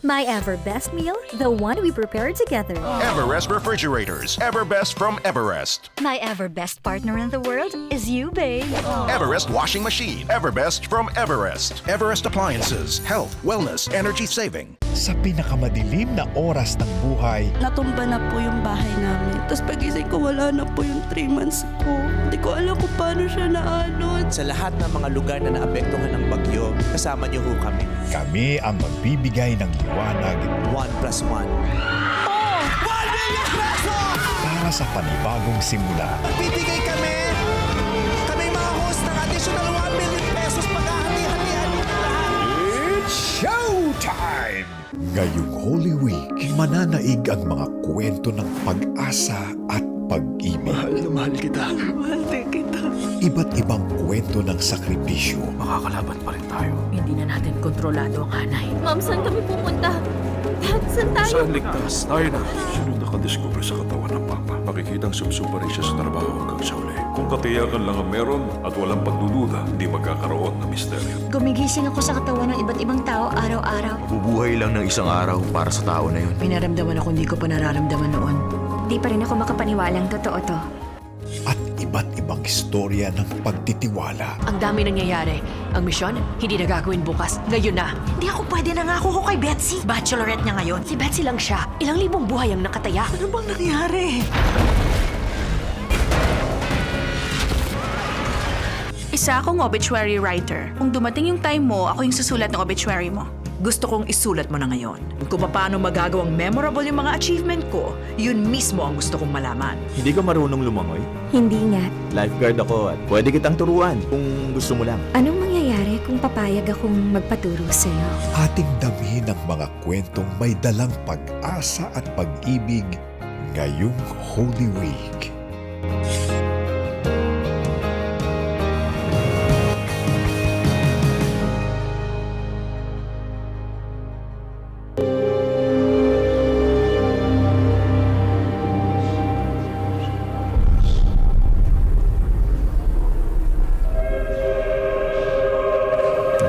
My Everbest meal, the one we prepared together. Everest Refrigerators. Everbest from Everest. My Everbest partner in the world is you, babe. Everest Washing Machine. Everbest from Everest. Everest Appliances. Health, wellness, energy saving. Sa pinakamadilim na oras ng buhay, Natumba na po yung bahay namin. Tapos pagising ko, wala na po yung 3 months ko. Hindi ko alam kung paano siya naanod. Sa lahat ng mga lugar na naapektuhan ng bagyo, kasama niyo ho kami. kami ang magbibigay ng liwanag 1+1. para sa panibagong simula. Bibigay kami mga host ng additional 1 million pesos paghahati-hatian ng lahat. It's showtime! Ngayong Holy Week, mananaig ang mga kwento ng pag-asa at pag-ibig. Mahal na mahal kita. Mahal din kita. Iba't ibang kwento ng sakripisyo. Makakalaban pa rin tayo. Hindi na natin kontrolado ang hanay. Ma'am, saan kami pupunta? Dad, saan tayo? Saan ligtas? Tayo na. Sunod nakadiscover sa katawan ng Papa. Makikitang subsupa rin siya sa trabaho hanggang sa uli. Kung katiyakan lang ang meron at walang pagdududa, hindi magkakaroon ng misteryo. Gumigising ako sa katawan ng iba't ibang tao araw-araw. Bubuhay lang ng isang araw para sa tao na yun. Pinaramdaman ako hindi ko pa nararamdaman noon. Di pa rin ako makapaniwalang totoo to. At iba't ibang istorya ng pagtitiwala. Ang dami nangyayari. Ang misyon, hindi na gagawin bukas. Ngayon na. Hindi ako pwede nangako ko kay Betsy. Bachelorette niya ngayon. Si Betsy lang siya. Ilang libong buhay ang nakataya. Ano bang nangyari? Isa akong obituary writer. Kung dumating yung time mo, ako yung susulat ng obituary mo. Gusto kong isulat mo na ngayon. Kung paano magagawang memorable yung mga achievement ko, yun mismo ang gusto kong malaman. Hindi ka marunong lumangoy? Hindi nga. Lifeguard ako at pwede kitang turuan kung gusto mo lang. Anong mangyayari kung papayag akong magpaturo sa'yo? Ating damhin ang mga kwentong may dalang pag-asa at pag-ibig ngayong Holy Week.